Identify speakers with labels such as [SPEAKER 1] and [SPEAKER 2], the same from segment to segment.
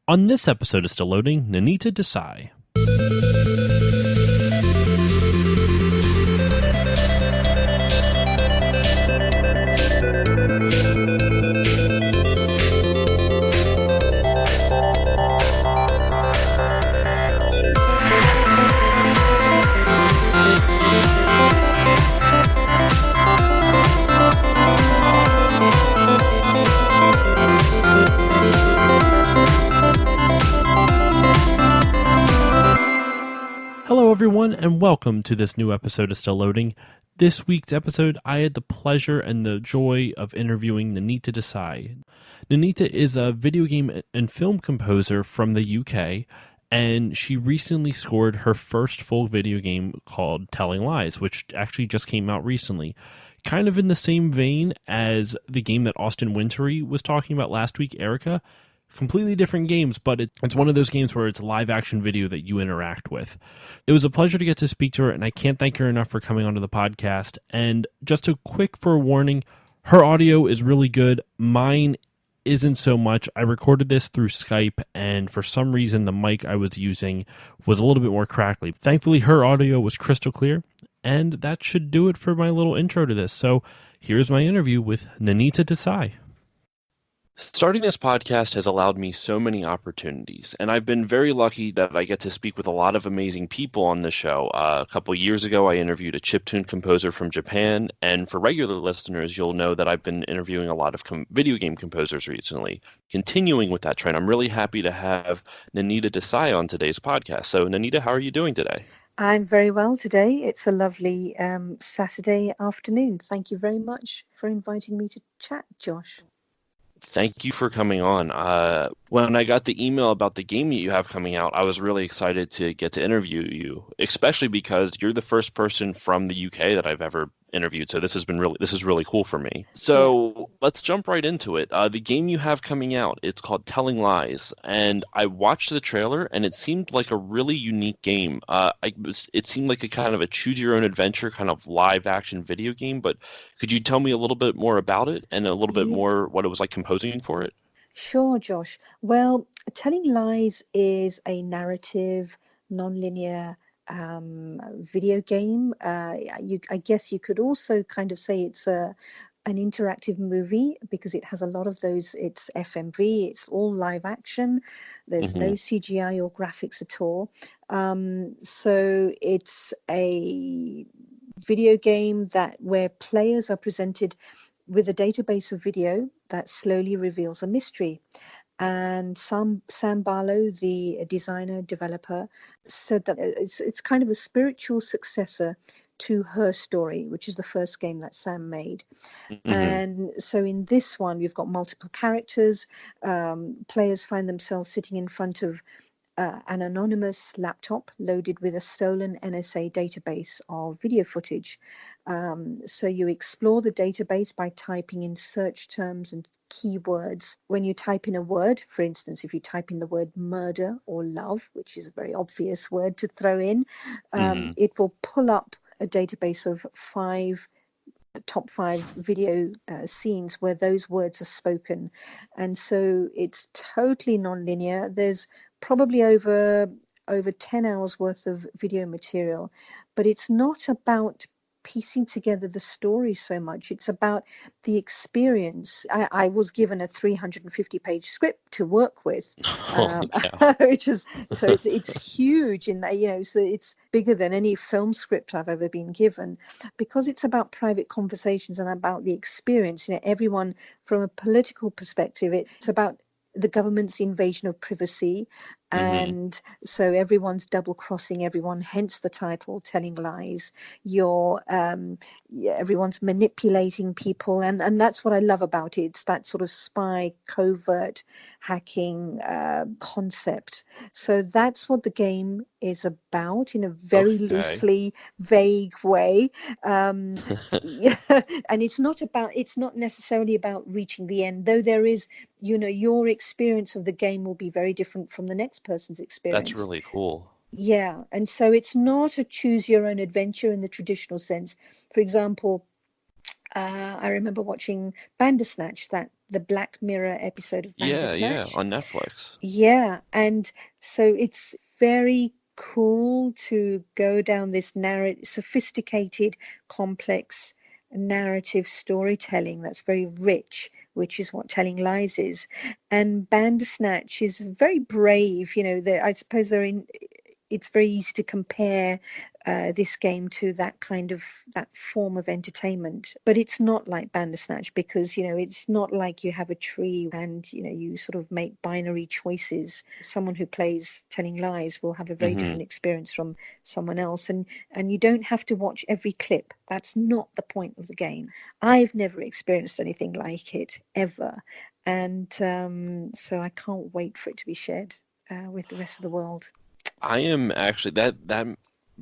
[SPEAKER 1] On this episode of Still Loading, Nenita Desai. Hello everyone, and welcome to this new episode of Still Loading. This week's episode, I had the pleasure and the joy of interviewing Nenita Desai. Nainita is a video game and film composer from the UK, and she recently scored her first full video game called Telling Lies, which actually just came out recently. Kind of in the same vein as the game that Austin Wintory was talking about last week, Erica. Completely different games, but it's one of those games where it's live action video that you interact with. It was a pleasure to get to speak to her, and I can't thank her enough for coming onto the podcast. And just a quick forewarning, her audio is really good. Mine isn't so much. I recorded this through Skype, and for some reason the mic I was using was a little bit more crackly. Thankfully, her audio was crystal clear, and that should do it for my little intro to this. So here's my interview with Nenita Desai. Starting this podcast has allowed me so many opportunities, and I've been very lucky that I get to speak with a lot of amazing people on the show. A couple years ago, I interviewed a chiptune composer from Japan, and for regular listeners, you'll know that I've been interviewing a lot of video game composers recently. Continuing with that trend, I'm really happy to have Nenita Desai on today's podcast. So, Nenita, how are you doing today?
[SPEAKER 2] I'm very well today. It's a lovely Saturday afternoon. Thank you very much for inviting me to chat, Josh.
[SPEAKER 1] Thank you for coming on. When I got the email about the game that you have coming out, I was really excited to get to interview you, especially because you're the first person from the UK that I've ever interviewed. So this is really cool for me. So Let's jump right into it. The game you have coming out, it's called Telling Lies, and I watched the trailer and it seemed like a really unique game. It seemed like a kind of a choose your own adventure kind of live action video game, but could you tell me a little bit more about it and a little bit more what it was like composing for it?
[SPEAKER 2] Sure, Josh. Well, Telling Lies is a narrative, non-linear video game. I guess you could also kind of say it's an interactive movie because it has a lot of those. It's FMV, it's all live action. There's no CGI or graphics at all. So it's a video game where players are presented with a database of video that slowly reveals a mystery. And Sam Barlow, the designer, developer, said that it's kind of a spiritual successor to Her Story, which is the first game that Sam made. And so in this one, we've got multiple characters. Players find themselves sitting in front of an anonymous laptop loaded with a stolen NSA database of video footage. So you explore the database by typing in search terms and keywords. When you type in a word, for instance, if you type in the word murder or love, which is a very obvious word to throw in, it will pull up a database of the top five video scenes where those words are spoken. And so it's totally non-linear. There's probably over 10 hours worth of video material, but it's not about piecing together the story so much. It's about the experience. I was given a 350-page script to work with, which is so it's huge in that, so it's bigger than any film script I've ever been given, because it's about private conversations and about the experience. Everyone from a political perspective, it's about the government's invasion of privacy. And so everyone's double crossing everyone, hence the title Telling Lies. Everyone's manipulating people, and that's what I love about it. It's that sort of spy covert hacking concept. So that's what the game is about in a very loosely vague way. And it's not necessarily about reaching the end, though there is, your experience of the game will be very different from the next person's experience.
[SPEAKER 1] That's really cool.
[SPEAKER 2] Yeah, and so it's not a choose your own adventure in the traditional sense. For example, I remember watching Bandersnatch, that the Black Mirror episode of
[SPEAKER 1] Yeah, yeah,
[SPEAKER 2] Bandersnatch.
[SPEAKER 1] on Netflix.
[SPEAKER 2] Yeah, and so it's very cool to go down this sophisticated, complex narrative storytelling that's very rich, which is what Telling Lies is. And Bandersnatch is very brave. I suppose it's very easy to compare this game to that form of entertainment, but it's not like Bandersnatch, because it's not like you have a tree and you sort of make binary choices. Someone who plays Telling Lies will have a very
[SPEAKER 1] Hmm.
[SPEAKER 2] different experience from someone else, and you don't have to watch every clip. That's not the point of the game. I've never experienced anything like it ever, and so I can't wait for it to be shared with the rest of the world.
[SPEAKER 1] I am actually that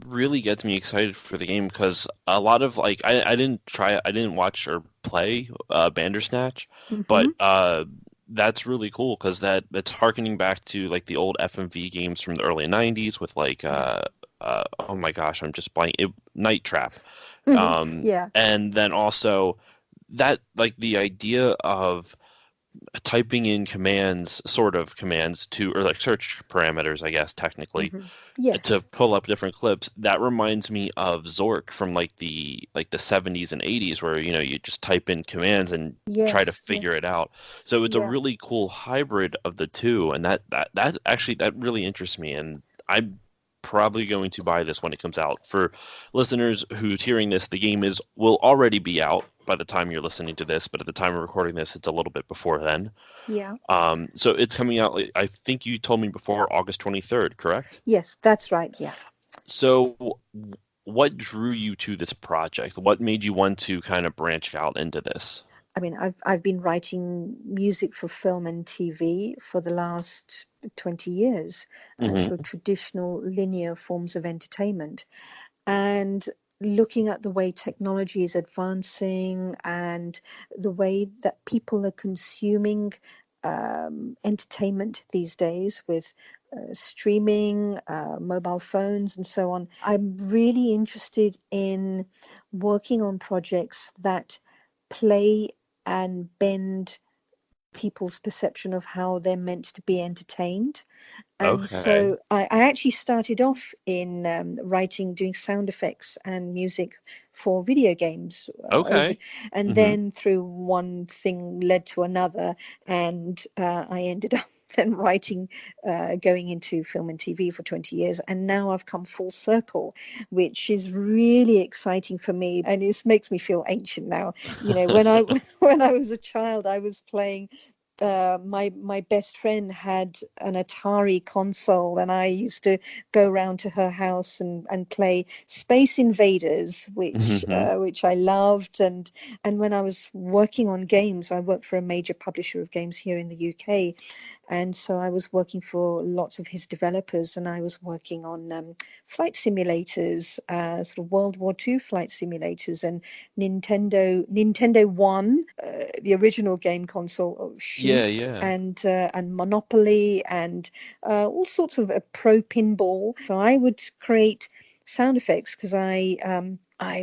[SPEAKER 1] really gets me excited for the game because a lot of like I didn't watch or play Bandersnatch, but
[SPEAKER 2] Hmm.
[SPEAKER 1] that's really cool because that's harkening back to like the old FMV games from the early 90s with like
[SPEAKER 2] Yeah.
[SPEAKER 1] oh my gosh, I'm just blanking Night Trap.
[SPEAKER 2] Yeah.
[SPEAKER 1] And then also that like the idea of typing in commands, sort of commands to, or like search parameters, I guess, technically,
[SPEAKER 2] Hmm.
[SPEAKER 1] to
[SPEAKER 2] Yes.
[SPEAKER 1] pull up different clips. That reminds me of Zork from like the 70s and 80s, where you just type in commands and try to
[SPEAKER 2] Yes. Yeah.
[SPEAKER 1] figure it out. So it's a
[SPEAKER 2] Yeah.
[SPEAKER 1] really cool hybrid of the two, and that actually that really interests me, and I'm probably going to buy this when it comes out. For listeners who's hearing this, the game is will already be out by the time you're listening to this, but at the time of recording this, it's a little bit before then.
[SPEAKER 2] Yeah.
[SPEAKER 1] So it's coming out, like, I think you told me before, August 23rd, correct?
[SPEAKER 2] Yes, that's right. Yeah.
[SPEAKER 1] So what drew you to this project? What made you want to kind of branch out into this?
[SPEAKER 2] I mean, I've been writing music for film and TV for the last 20 years, sort of
[SPEAKER 1] Hmm.
[SPEAKER 2] traditional linear forms of entertainment. And looking at the way technology is advancing and the way that people are consuming entertainment these days with streaming, mobile phones, and so on. I'm really interested in working on projects that play and bend people's perception of how they're meant to be entertained. And
[SPEAKER 1] Okay.
[SPEAKER 2] so I actually started off in doing sound effects and music for video games over,
[SPEAKER 1] Okay.
[SPEAKER 2] and
[SPEAKER 1] Hmm.
[SPEAKER 2] then through one thing led to another, and I ended up then writing, going into film and TV for 20 years, and now I've come full circle, which is really exciting for me, and it makes me feel ancient now. When I when I was a child, I was playing, my best friend had an Atari console, and I used to go round to her house and play Space Invaders,
[SPEAKER 1] Hmm.
[SPEAKER 2] which I loved. And when I was working on games, I worked for a major publisher of games here in the UK, and so I was working for lots of his developers, and I was working on flight simulators, sort of World War II flight simulators, and Nintendo One, the original game console of
[SPEAKER 1] Yeah,
[SPEAKER 2] Sheep,
[SPEAKER 1] yeah.
[SPEAKER 2] and Monopoly, and all sorts of pro pinball. So I would create sound effects because I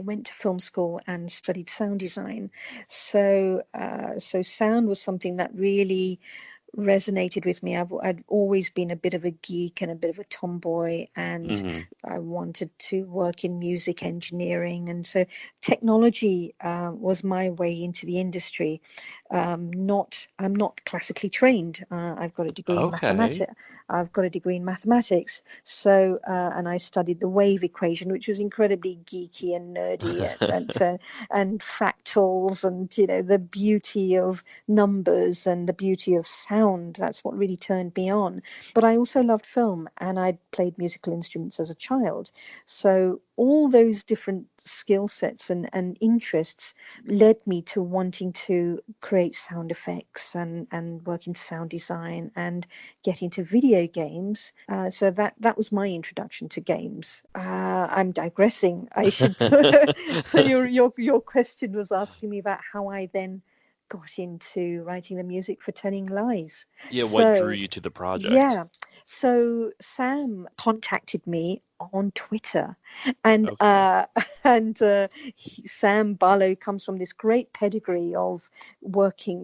[SPEAKER 2] went to film school and studied sound design. So sound was something that really resonated with me. I'd always been a bit of a geek and a bit of a tomboy, and
[SPEAKER 1] Hmm.
[SPEAKER 2] I wanted to work in music engineering, and so technology was my way into the industry. Not I'm not classically trained. I've got a degree in
[SPEAKER 1] Okay.
[SPEAKER 2] mathematics. I've got a degree in mathematics. So and I studied the wave equation, which was incredibly geeky and nerdy, and fractals, and the beauty of numbers and the beauty of sound. That's what really turned me on. But I also loved film, and I'd played musical instruments as a child. So all those different skill sets and interests led me to wanting to create sound effects and work in sound design and get into video games. So that was my introduction to games. I'm digressing. I should. So your question was asking me about how I then got into writing the music for Telling Lies.
[SPEAKER 1] Yeah, what drew
[SPEAKER 2] So,
[SPEAKER 1] you to the project?
[SPEAKER 2] yeah. So Sam contacted me on Twitter, and
[SPEAKER 1] Okay.
[SPEAKER 2] Sam Barlow comes from this great pedigree of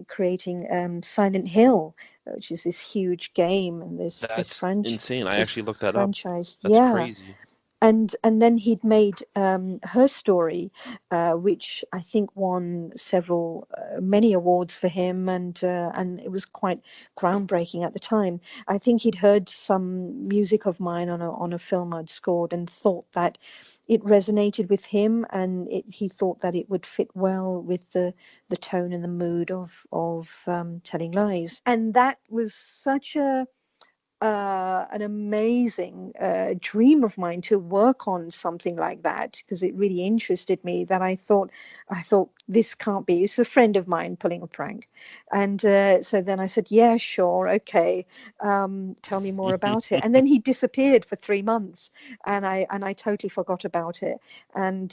[SPEAKER 2] creating Silent Hill, which is this huge game, and
[SPEAKER 1] That's insane. I
[SPEAKER 2] this
[SPEAKER 1] actually looked that up.
[SPEAKER 2] franchise.
[SPEAKER 1] That's
[SPEAKER 2] Yeah,
[SPEAKER 1] crazy.
[SPEAKER 2] and then he'd made Her Story, which I think won several many awards for him, and it was quite groundbreaking at the time. I think he'd heard some music of mine on a film I'd scored and thought that it resonated with him, and he thought that it would fit well with the tone and the mood of Telling Lies, and that was such an amazing dream of mine to work on something like that, because it really interested me, that I thought this can't be. It's a friend of mine pulling a prank, and so then I said, yeah, sure, okay, tell me more about it. And then he disappeared for 3 months, and I totally forgot about it, and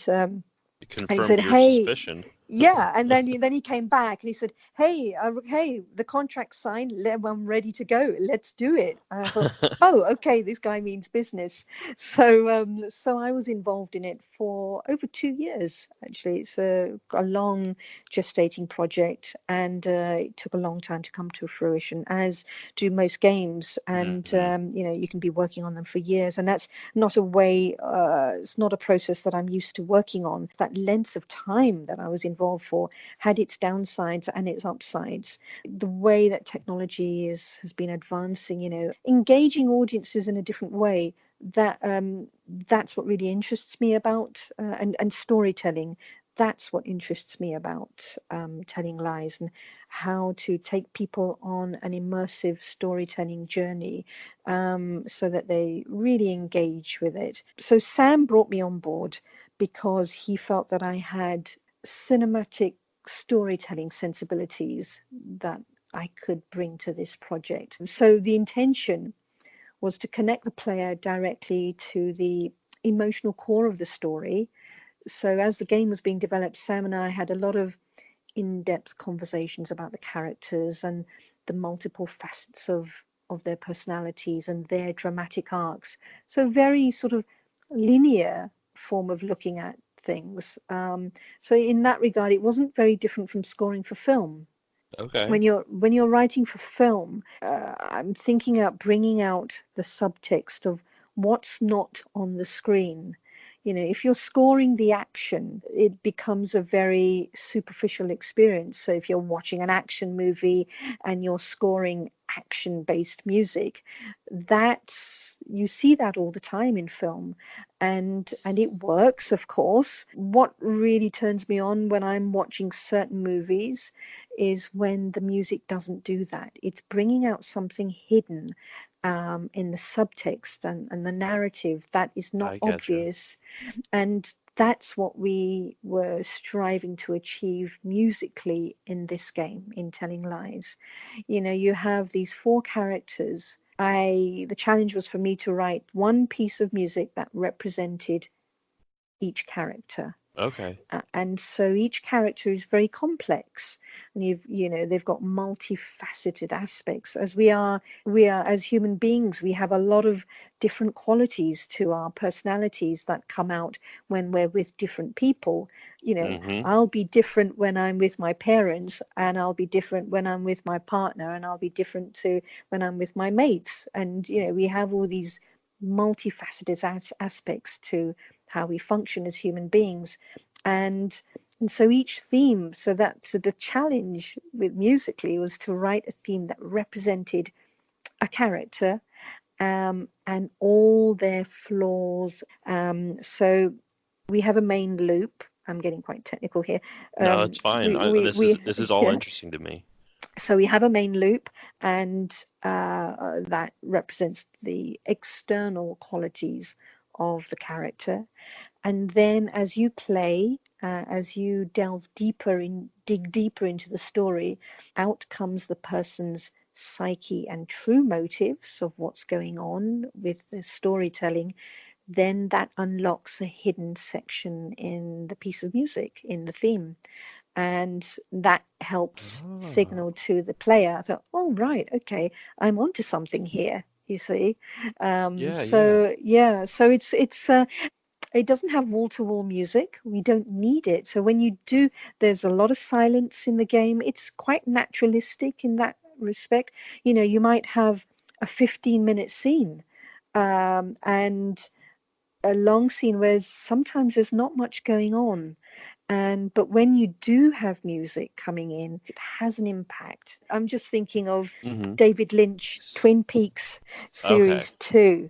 [SPEAKER 1] It
[SPEAKER 2] and he
[SPEAKER 1] confirmed
[SPEAKER 2] said,
[SPEAKER 1] your
[SPEAKER 2] "Hey,
[SPEAKER 1] suspicion.
[SPEAKER 2] yeah." And then he came back and he said, "Hey, hey, the contract's signed. I'm ready to go. Let's do it." And I thought, "Oh, okay, this guy means business." So I was involved in it for over 2 years. Actually, it's a long gestating project, and it took a long time to come to fruition, as do most games. And
[SPEAKER 1] Hmm.
[SPEAKER 2] you can be working on them for years, and that's not a way. It's not a process that I'm used to working on. That length of time that I was involved for had its downsides and its upsides. The way that technology has been advancing, engaging audiences in a different way, that that's what really interests me about, and storytelling. That's what interests me about Telling Lies, and how to take people on an immersive storytelling journey, so that they really engage with it. So Sam brought me on board because he felt that I had cinematic storytelling sensibilities that I could bring to this project. So the intention was to connect the player directly to the emotional core of the story. So as the game was being developed, Sam and I had a lot of in-depth conversations about the characters and the multiple facets of their personalities and their dramatic arcs. So very sort of linear form of looking at things. So in that regard, it wasn't very different from scoring for film.
[SPEAKER 1] Okay.
[SPEAKER 2] When you're writing for film, I'm thinking about bringing out the subtext of what's not on the screen. If you're scoring the action, it becomes a very superficial experience. So if you're watching an action movie and you're scoring action-based music, that's you see that all the time in film, and it works, of course. What really turns me on when I'm watching certain movies is when the music doesn't do that. It's bringing out something hidden in the subtext and the narrative that is not
[SPEAKER 1] I getcha.
[SPEAKER 2] obvious. And that's what we were striving to achieve musically in this game, in Telling Lies. You have these four characters. The challenge was for me to write one piece of music that represented each character,
[SPEAKER 1] Okay.
[SPEAKER 2] and so each character is very complex, and they've got multifaceted aspects. As we are as human beings, we have a lot of different qualities to our personalities that come out when we're with different people.
[SPEAKER 1] Hmm.
[SPEAKER 2] I'll be different when I'm with my parents, and I'll be different when I'm with my partner, and I'll be different to when I'm with my mates. And we have all these multifaceted aspects to how we function as human beings. And and so each theme, so the challenge with musically was to write a theme that represented a character, and all their flaws. So we have a main loop. I'm getting quite technical here.
[SPEAKER 1] No, it's fine. This is
[SPEAKER 2] We
[SPEAKER 1] this is all
[SPEAKER 2] Yeah.
[SPEAKER 1] interesting to me.
[SPEAKER 2] So we have a main loop, and that represents the external qualities of the character. And then as you play, as you dig deeper into the story, out comes the person's psyche and true motives of what's going on with the storytelling. Then that unlocks a hidden section in the piece of music, in the theme. And that helps
[SPEAKER 1] Oh.
[SPEAKER 2] signal to the player that, oh, right, okay, I'm onto something here. you see.
[SPEAKER 1] Yeah, yeah.
[SPEAKER 2] So yeah, so it's it doesn't have wall-to-wall music. We don't need it. So when you do, there's a lot of silence in the game. It's quite naturalistic in that respect. You know, you might have a 15-minute scene, and a long scene where sometimes there's not much going on. And but when you do have music coming in, it has an impact. I'm just thinking of
[SPEAKER 1] Mm-hmm.
[SPEAKER 2] David Lynch, Twin Peaks
[SPEAKER 1] Okay.
[SPEAKER 2] series 2.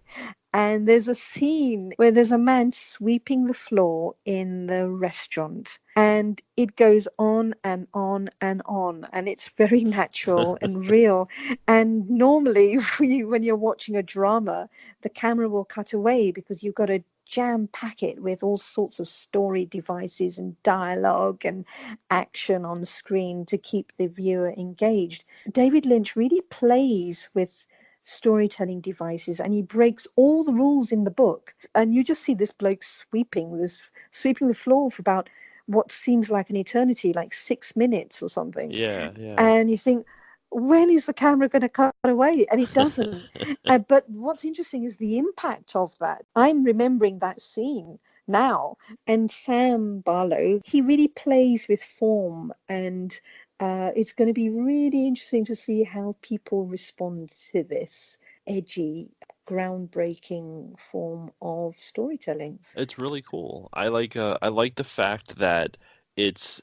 [SPEAKER 2] And there's a scene where there's a man sweeping the floor in the restaurant, and it goes on and on and on, and it's very natural and real. And normally, when you're watching a drama, the camera will cut away because you've got to jam pack it with all sorts of story devices and dialogue and action on screen to keep the viewer engaged. David Lynch really plays with storytelling devices, and he breaks all the rules in the book, and you just see this bloke sweeping the floor for about what seems like an eternity, like 6 minutes or something.
[SPEAKER 1] Yeah, yeah.
[SPEAKER 2] And you think, when is the camera going to cut away? And it doesn't. But what's interesting is the impact of that. I'm remembering that scene now, and Sam Barlow, he really plays with form, and it's going to be really interesting to see how people respond to this edgy, groundbreaking form of storytelling.
[SPEAKER 1] It's really cool. I like the fact that it's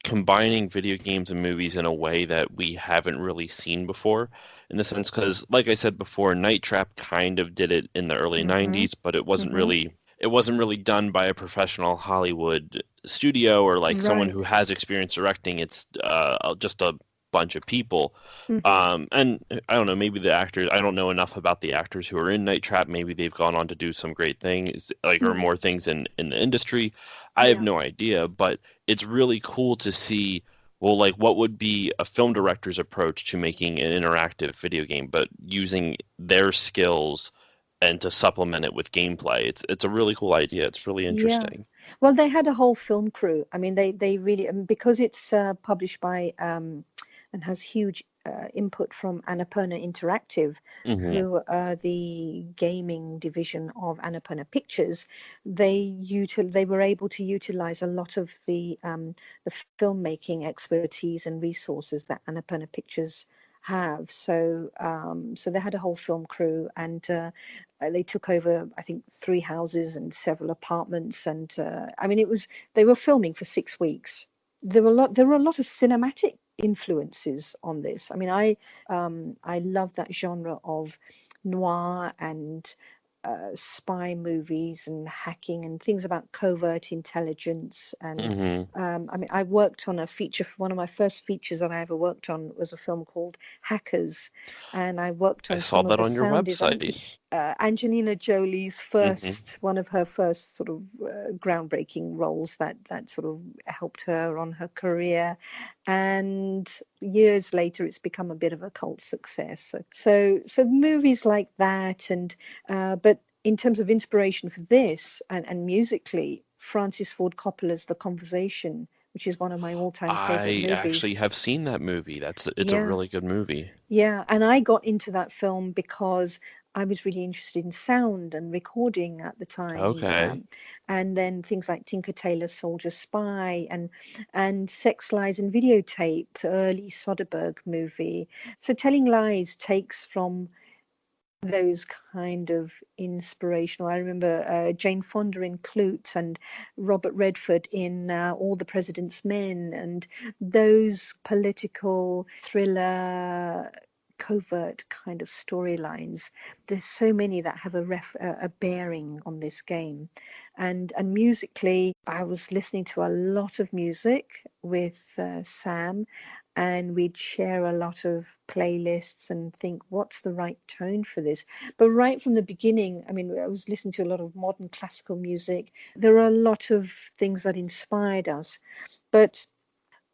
[SPEAKER 1] combining video games and movies in a way that we haven't really seen before, in the sense because like I said before, Night Trap kind of did it in the early
[SPEAKER 2] Mm-hmm.
[SPEAKER 1] 90s, but
[SPEAKER 2] Mm-hmm.
[SPEAKER 1] it wasn't really done by a professional Hollywood studio or like someone
[SPEAKER 2] Right.
[SPEAKER 1] who has experience directing. It's just a bunch of people.
[SPEAKER 2] Mm-hmm.
[SPEAKER 1] And I don't know, maybe the actors, I don't know enough about the actors who are in Night Trap. Maybe they've gone on to do some great things, like, or
[SPEAKER 2] Mm.
[SPEAKER 1] more things in the industry. I have
[SPEAKER 2] Yeah.
[SPEAKER 1] no idea, but it's really cool to see, well, like, what would be a film director's approach to making an interactive video game, but using their skills and to supplement it with gameplay. It's a really cool idea. It's really
[SPEAKER 2] Yeah.
[SPEAKER 1] interesting.
[SPEAKER 2] Well, they had a whole film crew. I mean, they really, because it's published by and has huge input from Annapurna Interactive,
[SPEAKER 1] Hmm.
[SPEAKER 2] who are the gaming division of Annapurna Pictures. They were able to utilize a lot of the filmmaking expertise and resources that Annapurna Pictures have. So they had a whole film crew, and they took over, I think, 3 houses and several apartments, and I mean, they were filming for 6 weeks. There were a lot of cinematic influences on this. I mean, I love that genre of noir and spy movies and hacking and things about covert intelligence. And
[SPEAKER 1] Hmm.
[SPEAKER 2] I mean, I worked on a feature. One of my first features that I ever worked on was a film called Hackers, and I worked
[SPEAKER 1] I
[SPEAKER 2] on
[SPEAKER 1] saw
[SPEAKER 2] some of
[SPEAKER 1] that
[SPEAKER 2] the
[SPEAKER 1] on your
[SPEAKER 2] sound design.
[SPEAKER 1] website.
[SPEAKER 2] Angelina Jolie's
[SPEAKER 1] Hmm.
[SPEAKER 2] first, one of her first sort of groundbreaking roles that sort of helped her on her career, and years later it's become a bit of a cult success. So movies like that, and but in terms of inspiration for this, and musically, Francis Ford Coppola's The Conversation, which is one of my all-time favorite
[SPEAKER 1] I
[SPEAKER 2] movies.
[SPEAKER 1] actually have seen that movie. It's a
[SPEAKER 2] Yeah,
[SPEAKER 1] really good movie.
[SPEAKER 2] yeah, and I got into that film because I was really interested in sound and recording at the time,
[SPEAKER 1] Okay.
[SPEAKER 2] and then things like Tinker Tailor Soldier Spy and Sex Lies and Videotape, the early Soderbergh movie. So Telling Lies takes from those kind of inspirational. I remember Jane Fonda in Klute and Robert Redford in All the President's Men, and those political thriller, covert kind of storylines. There's so many that have a bearing on this game, and musically, I was listening to a lot of music with Sam, and we'd share a lot of playlists and think, what's the right tone for this? But right from the beginning, I mean, I was listening to a lot of modern classical music. There are a lot of things that inspired us, but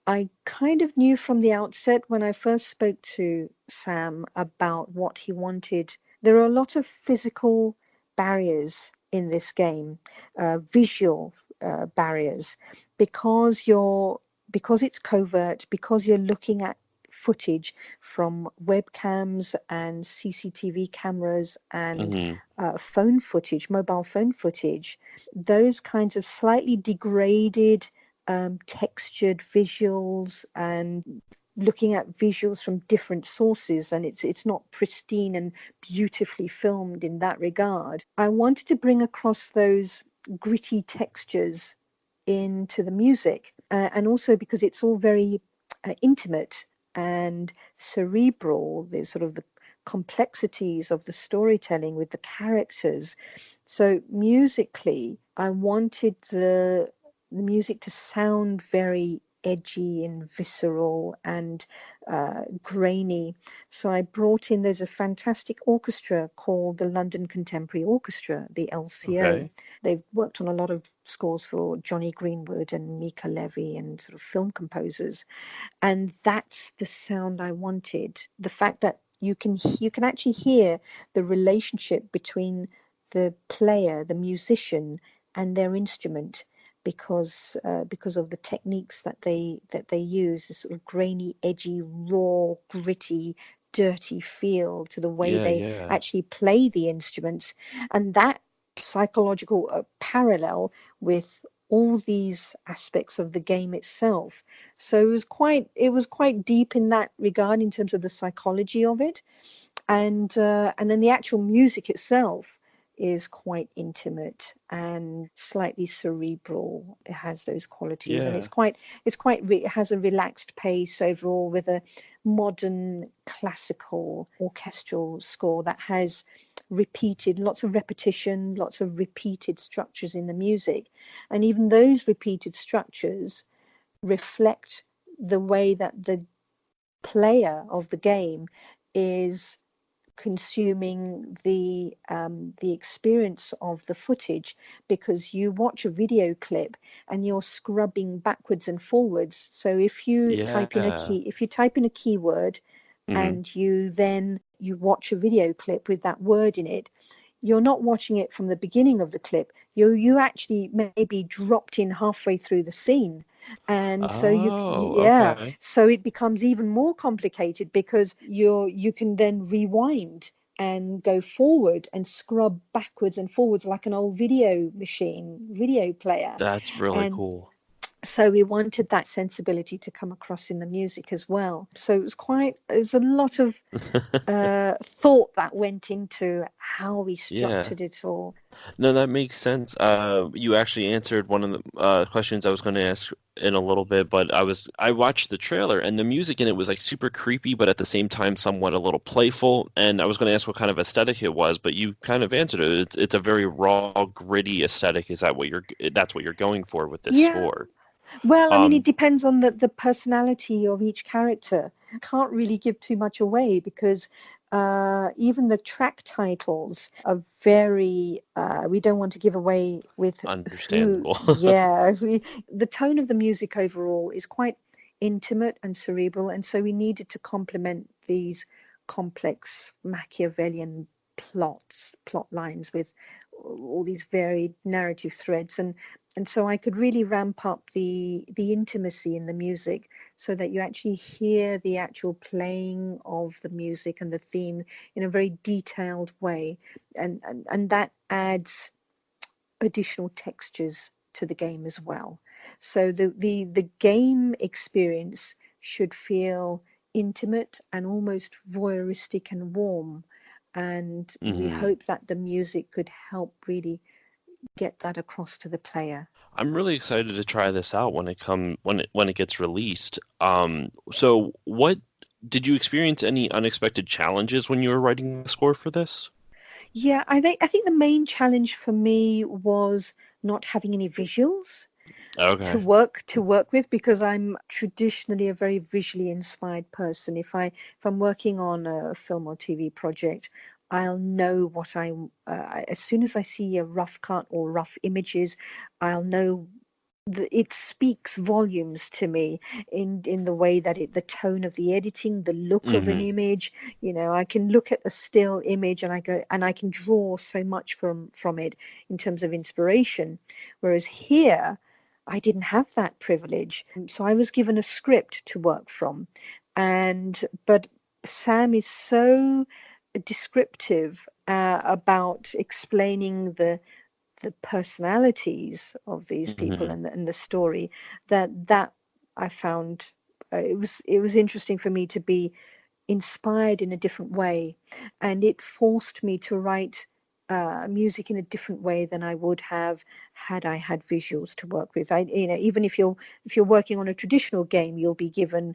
[SPEAKER 2] I kind of knew from the outset when I first spoke to Sam about what he wanted. There are a lot of physical barriers in this game, visual barriers, because you're because it's covert, because you're looking at footage from webcams and CCTV cameras and
[SPEAKER 1] Hmm.
[SPEAKER 2] phone footage, mobile phone footage, those kinds of slightly degraded, textured visuals, and looking at visuals from different sources, and it's not pristine and beautifully filmed in that regard. I wanted to bring across those gritty textures into the music, and also because it's all very intimate and cerebral. There's sort of the complexities of the storytelling with the characters. So musically, I wanted the music to sound very edgy and visceral and grainy. So I brought in, there's a fantastic orchestra called the London Contemporary Orchestra, the LCO.
[SPEAKER 1] Okay.
[SPEAKER 2] They've worked on a lot of scores for Johnny Greenwood and Mika Levy and sort of film composers. And that's the sound I wanted. The fact that you can actually hear the relationship between the player, the musician, and their instrument, because of the techniques that they use, this sort of grainy, edgy, raw, gritty, dirty feel to the way
[SPEAKER 1] Yeah,
[SPEAKER 2] they
[SPEAKER 1] yeah.
[SPEAKER 2] actually play the instruments, and that psychological parallel with all these aspects of the game itself. So it was quite deep in that regard in terms of the psychology of it, and then the actual music itself is quite intimate and slightly cerebral. It has those qualities, and
[SPEAKER 1] Yeah.
[SPEAKER 2] it has a relaxed pace overall with a modern classical orchestral score that has lots of repetition, lots of repeated structures in the music, and even those repeated structures reflect the way that the player of the game is consuming the experience of the footage, because you watch a video clip and you're scrubbing backwards and forwards. So
[SPEAKER 1] Yeah.
[SPEAKER 2] if you type in a keyword
[SPEAKER 1] Hmm.
[SPEAKER 2] and you watch a video clip with that word in it, you're not watching it from the beginning of the clip. You actually maybe dropped in halfway through the scene, and so
[SPEAKER 1] Oh,
[SPEAKER 2] yeah,
[SPEAKER 1] okay.
[SPEAKER 2] so it becomes even more complicated because you can then rewind and go forward and scrub backwards and forwards like an old video player.
[SPEAKER 1] That's really
[SPEAKER 2] And
[SPEAKER 1] cool.
[SPEAKER 2] so we wanted that sensibility to come across in the music as well. So it was a lot of thought that went into how we
[SPEAKER 1] Yeah.
[SPEAKER 2] structured it all.
[SPEAKER 1] No, that makes sense. You actually answered one of the questions I was going to ask in a little bit, but I watched the trailer and the music in it was like super creepy, but at the same time somewhat a little playful. And I was going to ask what kind of aesthetic it was, but you kind of answered it. It's a very raw, gritty aesthetic. Is that that's what you're going for with this
[SPEAKER 2] Yeah.
[SPEAKER 1] score?
[SPEAKER 2] Well, I mean, it
[SPEAKER 1] Um,
[SPEAKER 2] depends on the personality of each character. Can't really give too much away because even the track titles are very, we don't want to give away with who,
[SPEAKER 1] Understandable.
[SPEAKER 2] yeah, the tone of the music overall is quite intimate and cerebral. And so we needed to complement these complex Machiavellian plot lines with all these varied narrative threads. And so I could really ramp up the intimacy in the music so that you actually hear the actual playing of the music and the theme in a very detailed way, and that adds additional textures to the game as well. So the game experience should feel intimate and almost voyeuristic and warm, and we
[SPEAKER 1] Hmm.
[SPEAKER 2] hope that the music could help really get that across to the player.
[SPEAKER 1] I'm really excited to try this out when it gets released. So what did you experience any unexpected challenges when you were writing the score for this?
[SPEAKER 2] Yeah, I think the main challenge for me was not having any visuals
[SPEAKER 1] Okay.
[SPEAKER 2] to work with, because I'm traditionally a very visually inspired person. If I'm working on a film or TV project, I'll know as soon as I see a rough cut or rough images, I'll know it speaks volumes to me in the way that the tone of the editing, the look of an
[SPEAKER 1] Hmm.
[SPEAKER 2] image. I can look at a still image and I can draw so much from it in terms of inspiration, whereas here I didn't have that privilege. So I was given a script to work from, and but Sam is so descriptive about explaining the personalities of these people
[SPEAKER 1] Hmm.
[SPEAKER 2] and the story that I found it was interesting for me to be inspired in a different way, and it forced me to write music in a different way than I would have had I had visuals to work with. Even if you're working on a traditional game, you'll be given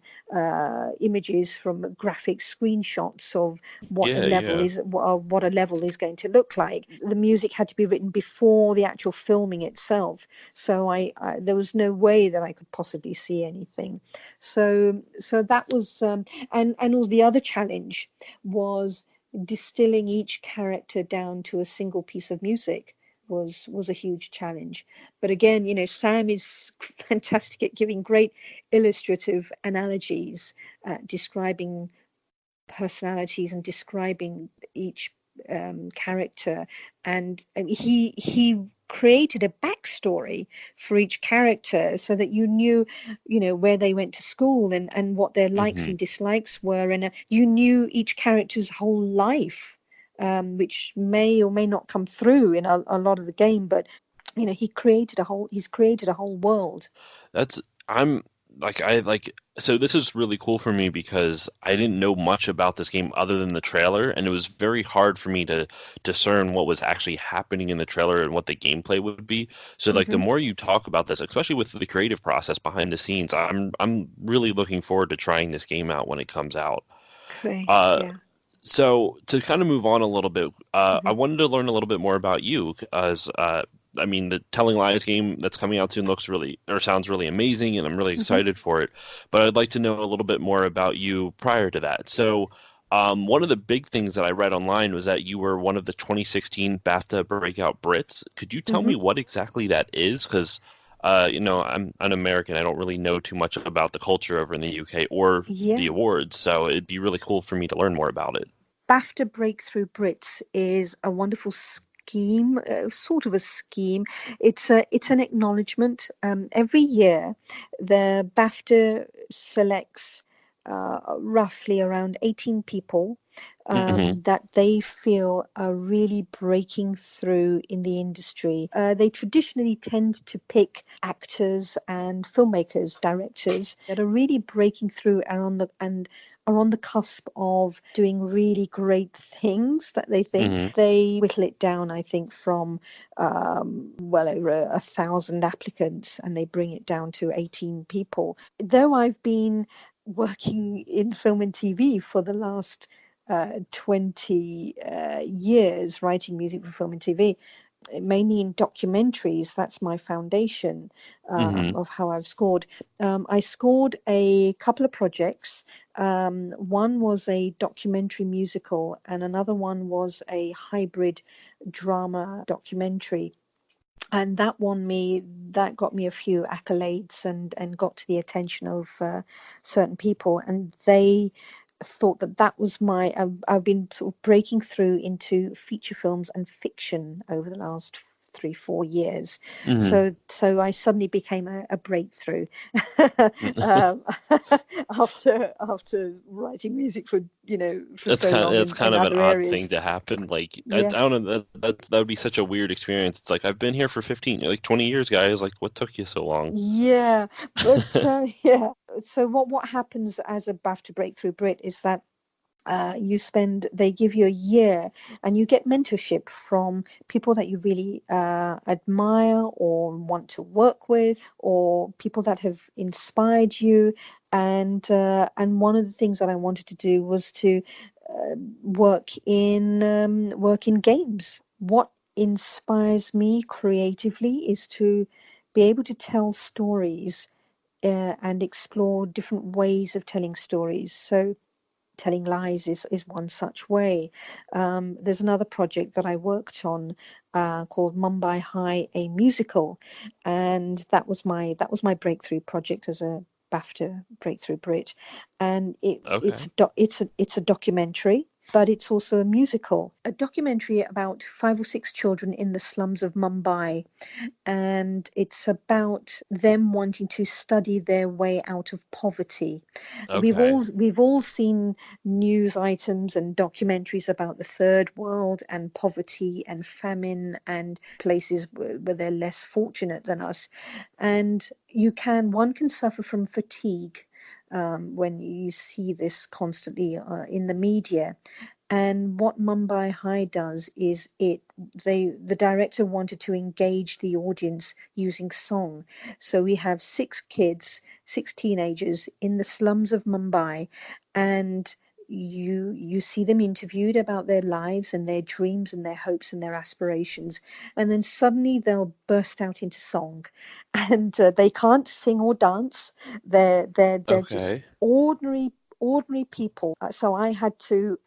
[SPEAKER 2] images from graphic screenshots of what a
[SPEAKER 1] Yeah,
[SPEAKER 2] level
[SPEAKER 1] yeah.
[SPEAKER 2] is, of what a level is going to look like. The music had to be written before the actual filming itself, so there was no way that I could possibly see anything. So that was and all the other challenge was distilling each character down to a single piece of music was a huge challenge. But again, Sam is fantastic at giving great illustrative analogies, describing personalities and describing each character, and he created a backstory for each character so that you knew where they went to school and what their likes
[SPEAKER 1] Hmm.
[SPEAKER 2] and dislikes were, and you knew each character's whole life, which may or may not come through in a lot of the game, but he's created a whole world.
[SPEAKER 1] That's I'm like I like so this is really cool for me because I didn't know much about this game other than the trailer, and it was very hard for me to discern what was actually happening in the trailer and what the gameplay would be. So like the
[SPEAKER 2] Hmm.
[SPEAKER 1] more you talk about this, especially with the creative process behind the scenes, I'm really looking forward to trying this game out when it comes out.
[SPEAKER 2] Great,
[SPEAKER 1] Uh,
[SPEAKER 2] yeah.
[SPEAKER 1] so to kind of move on a little bit, I
[SPEAKER 2] Hmm.
[SPEAKER 1] wanted to learn a little bit more about you, as I mean, the Telling Lies game that's coming out soon looks really or sounds really amazing, and I'm really
[SPEAKER 2] Hmm.
[SPEAKER 1] excited for it. But I'd like to know a little bit more about you prior to that. So, one of the big things that I read online was that you were one of the 2016 BAFTA Breakout Brits. Could you tell me
[SPEAKER 2] Hmm.
[SPEAKER 1] what exactly that is? Because I'm an American. I don't really know too much about the culture over in the UK or the
[SPEAKER 2] Yeah.
[SPEAKER 1] awards, so it'd be really cool for me to learn more about it.
[SPEAKER 2] BAFTA Breakthrough Brits is a wonderful scheme, sort of a scheme. It's an acknowledgement. Every year, the BAFTA selects roughly around 18 people
[SPEAKER 1] Hmm.
[SPEAKER 2] that they feel are really breaking through in the industry. They traditionally tend to pick actors and filmmakers, directors that are really breaking through and are on the cusp of doing really great things that they think.
[SPEAKER 1] Hmm.
[SPEAKER 2] They whittle it down, I think, from well over 1,000 applicants, and they bring it down to 18 people. Though I've been working in film and TV for the last 20 years, writing music for film and TV, mainly in documentaries. That's my foundation
[SPEAKER 1] Hmm.
[SPEAKER 2] of how I've scored. I scored a couple of projects. One was a documentary musical, and another one was a hybrid drama documentary. And that got me a few accolades and got to the attention of certain people, and they thought that was I've been sort of breaking through into feature films and fiction over the last 3-4 years.
[SPEAKER 1] Hmm.
[SPEAKER 2] So I suddenly became a breakthrough um, after writing music for
[SPEAKER 1] That's
[SPEAKER 2] so
[SPEAKER 1] kind of
[SPEAKER 2] long
[SPEAKER 1] that's
[SPEAKER 2] in
[SPEAKER 1] kind of an
[SPEAKER 2] other
[SPEAKER 1] odd thing
[SPEAKER 2] areas.
[SPEAKER 1] to happen. Like I
[SPEAKER 2] Yeah.
[SPEAKER 1] don't know that would be such a weird experience. It's like I've been here for 20 years, guys. Like what took you so long?
[SPEAKER 2] Yeah, but yeah. So what happens as a BAFTA Breakthrough Brit is that they give you a year, and you get mentorship from people that you really admire or want to work with, or people that have inspired you. And one of the things that I wanted to do was to work in games. What inspires me creatively is to be able to tell stories and explore different ways of telling stories. So Telling Lies is one such way. There's another project that I worked on called Mumbai High, a musical, and that was my breakthrough project as a BAFTA Breakthrough Brit, and
[SPEAKER 1] Okay.
[SPEAKER 2] it's a documentary. but it's also a musical, a documentary about 5 or 6 children in the slums of Mumbai, and it's about them wanting to study their way out of poverty.
[SPEAKER 1] Okay.
[SPEAKER 2] We've all seen news items and documentaries about the third world and poverty and famine and places where they're less fortunate than us. And one can suffer from fatigue when you see this constantly in the media. And what Mumbai High does is the director wanted to engage the audience using song. So we have 6 kids, 6 teenagers in the slums of Mumbai, and you see them interviewed about their lives and their dreams and their hopes and their aspirations, and then suddenly they'll burst out into song, and they can't sing or dance. They're just
[SPEAKER 1] Okay.
[SPEAKER 2] ordinary people. So I had to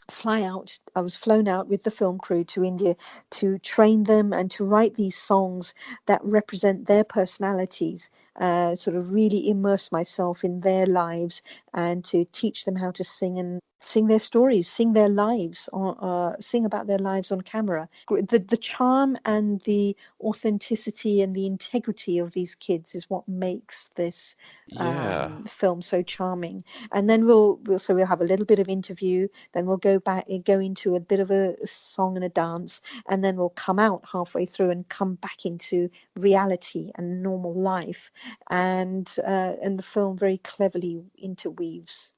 [SPEAKER 2] fly out. I was flown out with the film crew to India to train them and to write these songs that represent their personalities. Sort of really immerse myself in their lives and to teach them how to sing and sing their stories, sing their lives, or sing about their lives on camera. The charm and the authenticity and the integrity of these kids is what makes this
[SPEAKER 1] Yeah.
[SPEAKER 2] film so charming. And then we'll have a little bit of interview, then we'll go back and go into a bit of a song and a dance, and then we'll come out halfway through and come back into reality and normal life. And the film very cleverly interweaves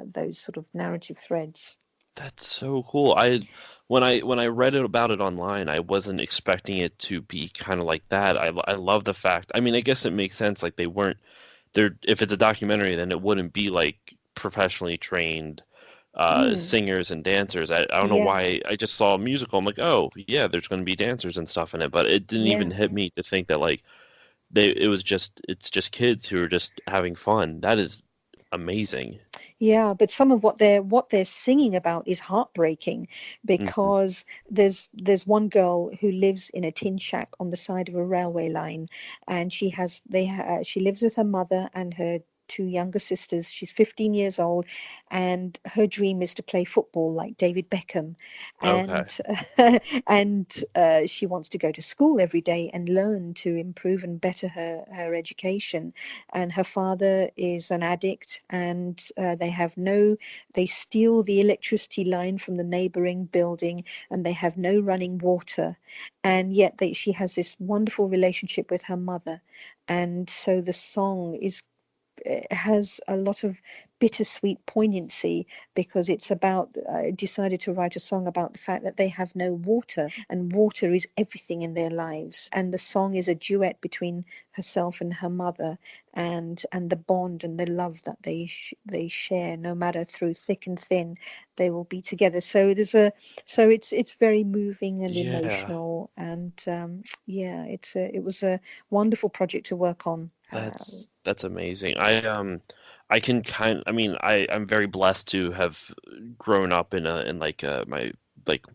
[SPEAKER 2] those sort of narrative threads.
[SPEAKER 1] That's so cool. When I read it about it online, I wasn't expecting it to be kind of like that. I love the fact. I mean, I guess it makes sense. Like they weren't there. If it's a documentary, then it wouldn't be like professionally trained
[SPEAKER 2] Mm,
[SPEAKER 1] singers and dancers. I don't know
[SPEAKER 2] yeah,
[SPEAKER 1] why. I just saw a musical. I'm like, oh yeah, there's going to be dancers and stuff in it. But it didn't even
[SPEAKER 2] yeah.
[SPEAKER 1] hit me to think that like it's just kids who are just having fun. That is amazing.
[SPEAKER 2] Yeah, but some of what they're singing about is heartbreaking,
[SPEAKER 1] Hmm.
[SPEAKER 2] because there's one girl who lives in a tin shack on the side of a railway line, and she lives with her mother and her 2 younger sisters. She's 15 years old, and her dream is to play football like David Beckham,
[SPEAKER 1] Okay.
[SPEAKER 2] and she wants to go to school every day and learn to improve and better her education. And her father is an addict, and they steal the electricity line from the neighboring building, and they have no running water, and yet she has this wonderful relationship with her mother. And so the song is has a lot of bittersweet poignancy, because it's about I decided to write a song about the fact that they have no water, and water is everything in their lives. And the song is a duet between herself and her mother, and the bond and the love that they share, no matter through thick and thin, they will be together. So it's very moving and
[SPEAKER 1] Yeah.
[SPEAKER 2] emotional, and yeah, it was a wonderful project to work on.
[SPEAKER 1] That's amazing. I can I mean I'm very blessed to have grown up in like my like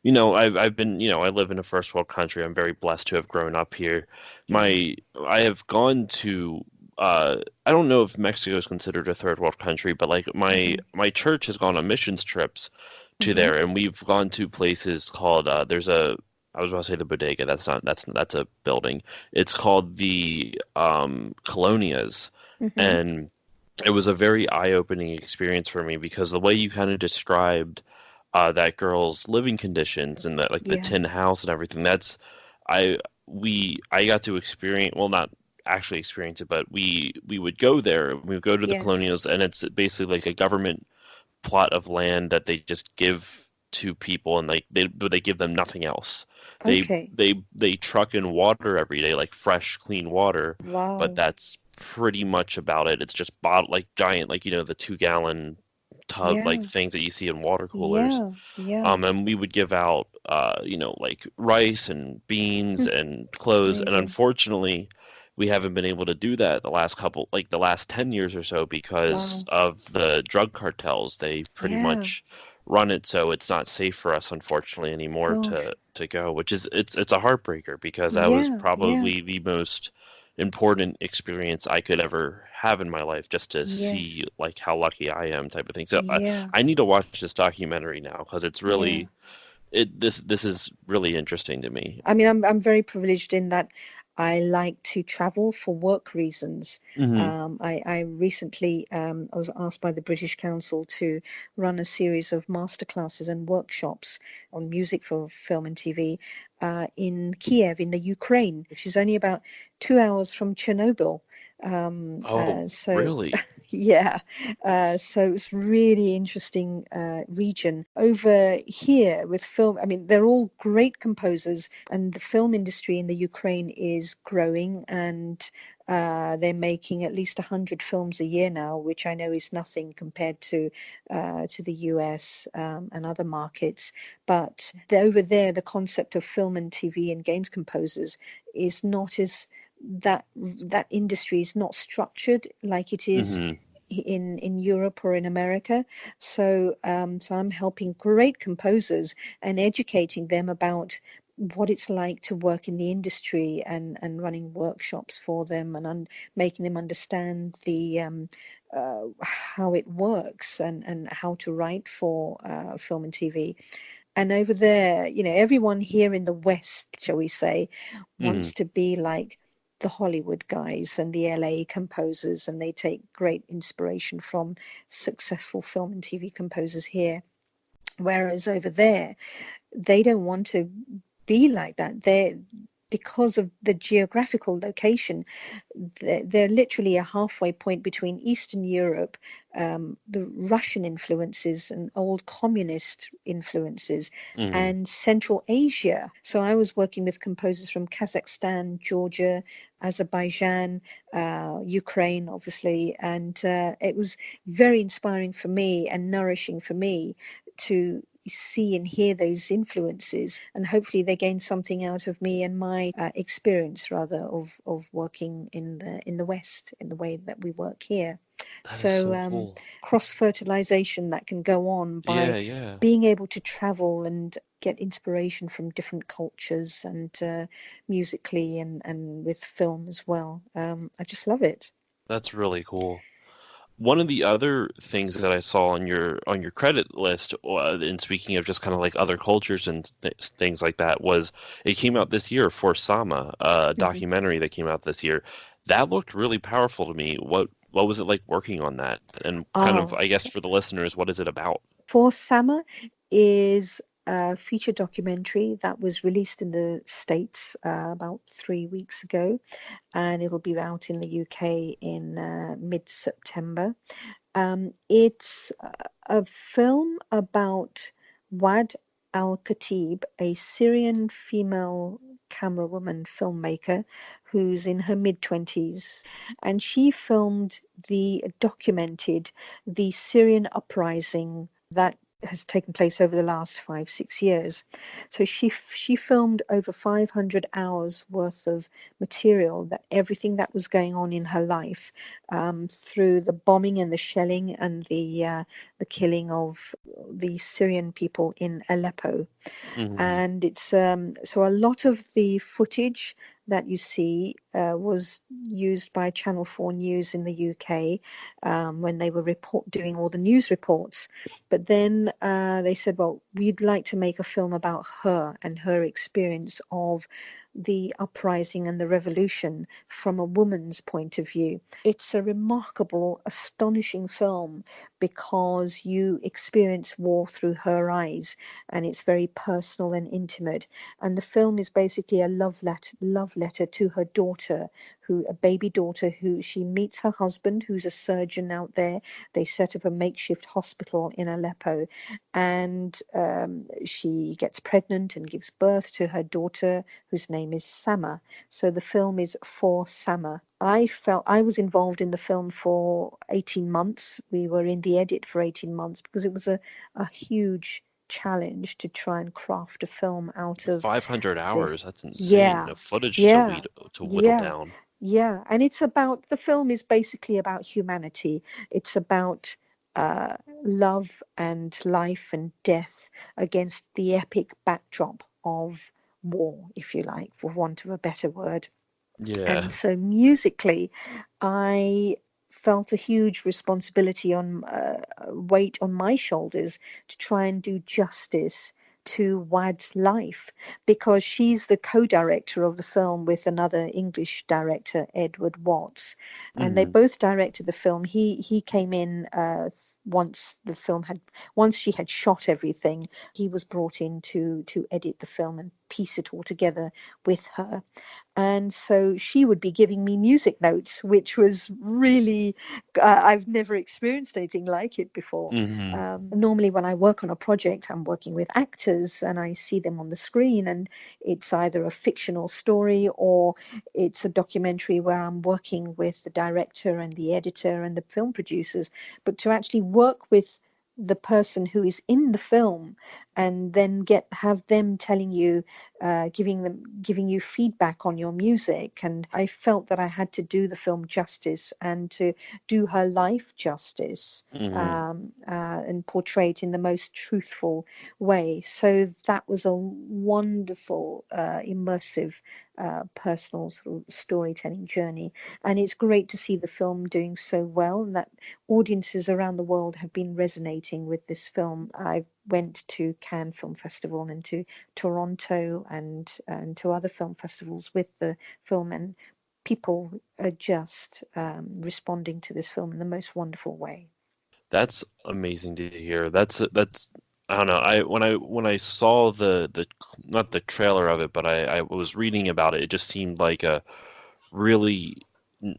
[SPEAKER 1] I've been I live in a first world country. I'm very blessed to have grown up here.
[SPEAKER 2] Yeah.
[SPEAKER 1] My I have gone to I don't know if Mexico is considered a third world country, but like
[SPEAKER 2] Mm-hmm.
[SPEAKER 1] my church has gone on missions trips to
[SPEAKER 2] Mm-hmm.
[SPEAKER 1] there, and we've gone to places called there's a I was about to say the bodega. That's a building. It's called the Colonias,
[SPEAKER 2] Mm-hmm.
[SPEAKER 1] and it was a very eye-opening experience for me because the way you kind of described that girl's living conditions and that like the
[SPEAKER 2] Yeah.
[SPEAKER 1] tin house and everything. I I got to experience, well, not actually experience it, but we would go there. We would go to the
[SPEAKER 2] Yes.
[SPEAKER 1] Colonials, and it's basically like a government plot of land that they just give to people, and like they give them nothing else.
[SPEAKER 2] Okay.
[SPEAKER 1] They truck in water every day, like fresh, clean water, but
[SPEAKER 2] Wow.
[SPEAKER 1] that's pretty much about it. It's just bottle like giant, like the 2 gallon tub like
[SPEAKER 2] Yeah.
[SPEAKER 1] things that you see in water coolers.
[SPEAKER 2] Yeah. Yeah.
[SPEAKER 1] And we would give out, like rice and beans and clothes. And
[SPEAKER 2] Amazing.
[SPEAKER 1] unfortunately, we haven't been able to do that the last 10 years or so because
[SPEAKER 2] Wow.
[SPEAKER 1] of the drug cartels. They pretty
[SPEAKER 2] Yeah.
[SPEAKER 1] much run it so it's not safe for us, unfortunately, anymore
[SPEAKER 2] Gosh.
[SPEAKER 1] to go, which is it's a heartbreaker because that was
[SPEAKER 2] Yeah. Yeah.
[SPEAKER 1] probably the most important experience I could ever have in my life, just to
[SPEAKER 2] Yes.
[SPEAKER 1] see like how lucky I am, type of thing. So
[SPEAKER 2] Yeah.
[SPEAKER 1] I need to watch this documentary now because it's
[SPEAKER 2] Yeah.
[SPEAKER 1] really this is really interesting to me.
[SPEAKER 2] I mean, I'm very privileged in that I like to travel for work reasons.
[SPEAKER 1] Hmm.
[SPEAKER 2] I recently I was asked by the British Council to run a series of masterclasses and workshops on music for film and TV in Kiev, in the Ukraine, which is only about 2 hours from Chernobyl.
[SPEAKER 1] Oh,
[SPEAKER 2] So
[SPEAKER 1] really?
[SPEAKER 2] yeah, so it's really interesting region over here with film. I mean, they're all great composers, and the film industry in the Ukraine is growing, and they're making at least 100 films a year now, which I know is nothing compared to the US and other markets. But over there, the concept of film and TV and games composers is not as that industry is not structured like it is
[SPEAKER 1] Hmm.
[SPEAKER 2] in Europe or in America. So I'm helping great composers and educating them about what it's like to work in the industry, and running workshops for them, and making them understand the how it works, and how to write for film and TV. And over there, everyone here in the West, shall we say,
[SPEAKER 1] Hmm.
[SPEAKER 2] wants to be like the Hollywood guys and the LA composers, and they take great inspiration from successful film and TV composers here. Whereas over there, they don't want to be like that. Because of the geographical location, they're literally a halfway point between Eastern Europe, the Russian influences and old communist influences,
[SPEAKER 1] Hmm.
[SPEAKER 2] and Central Asia. So I was working with composers from Kazakhstan, Georgia, Azerbaijan, Ukraine, obviously, and it was very inspiring for me and nourishing for me to see and hear those influences, and hopefully they gain something out of me and my experience, rather, of working in the West in the way that we work here.
[SPEAKER 1] That is
[SPEAKER 2] So
[SPEAKER 1] so cool.
[SPEAKER 2] cross fertilization that can go on by
[SPEAKER 1] Yeah, yeah.
[SPEAKER 2] being able to travel and get inspiration from different cultures, and musically, and with film as well. I just love it.
[SPEAKER 1] That's really cool. One of the other things that I saw on your credit list, and speaking of just kind of like other cultures and things like that, was it came out this year for Sama, a
[SPEAKER 2] Mhm.
[SPEAKER 1] documentary that came out this year. That looked really powerful to me. What was it like working on that? And kind of,
[SPEAKER 2] Oh,
[SPEAKER 1] I guess for the listeners, what is it about?
[SPEAKER 2] For Summer is a feature documentary that was released in the States about 3 weeks ago, and it'll be out in the UK in mid-September. It's a film about Wad Al Khatib, a Syrian female camerawoman filmmaker who's in her mid 20s, and she documented the Syrian uprising that has taken place over the last 5 6 years. So she filmed over 500 hours worth of material, that everything that was going on in her life, through the bombing and the shelling and the killing of the Syrian people in Aleppo.
[SPEAKER 1] Hmm.
[SPEAKER 2] And it's so a lot of the footage that you see was used by Channel 4 News in the UK when they were doing all the news reports. But then they said, well, we'd like to make a film about her and her experience of the uprising and the revolution from a woman's point of view. It's a remarkable, astonishing film because you experience war through her eyes, and it's very personal and intimate. And the film is basically a love letter to her daughter, a baby daughter, who she meets her husband, who's a surgeon out there. They set up a makeshift hospital in Aleppo, and she gets pregnant and gives birth to her daughter, whose name is Sama. So the film is for Sama. I was involved in the film for 18 months. We were in the edit for 18 months because it was a huge challenge to try and craft a film out of
[SPEAKER 1] 500
[SPEAKER 2] this.
[SPEAKER 1] hours, that's insane.
[SPEAKER 2] Yeah,
[SPEAKER 1] The footage
[SPEAKER 2] yeah,
[SPEAKER 1] to whittle
[SPEAKER 2] yeah,
[SPEAKER 1] down.
[SPEAKER 2] yeah. And the film is basically about humanity. It's about uh, love and life and death against the epic backdrop of war, if you like, for want of a better word. And
[SPEAKER 1] Yeah.
[SPEAKER 2] so musically, I felt a huge responsibility on weight on my shoulders to try and do justice to Wad's life, because she's the co-director of the film with another English director, Edward Watts, and they
[SPEAKER 1] Hmm.
[SPEAKER 2] both directed the film. He came in once the film had once she had shot everything. He was brought in to edit the film and piece it all together with her. And so she would be giving me music notes, which was really, I've never experienced anything like it before.
[SPEAKER 1] Hmm.
[SPEAKER 2] Normally, when I work on a project, I'm working with actors and I see them on the screen, and it's either a fictional story or it's a documentary where I'm working with the director and the editor and the film producers. But to actually work with the person who is in the film and then have them telling you, giving you feedback on your music. And I felt that I had to do the film justice and to do her life justice,
[SPEAKER 1] Hmm.
[SPEAKER 2] and portray it in the most truthful way. So that was a wonderful, immersive, personal sort of storytelling journey. And it's great to see the film doing so well, and that audiences around the world have been resonating with this film. I went to Cannes Film Festival and to Toronto and to other film festivals with the film, and people are just responding to this film in the most wonderful way.
[SPEAKER 1] That's amazing to hear. That's I don't know. When I saw the not the trailer of it, but I was reading about it. It just seemed like a really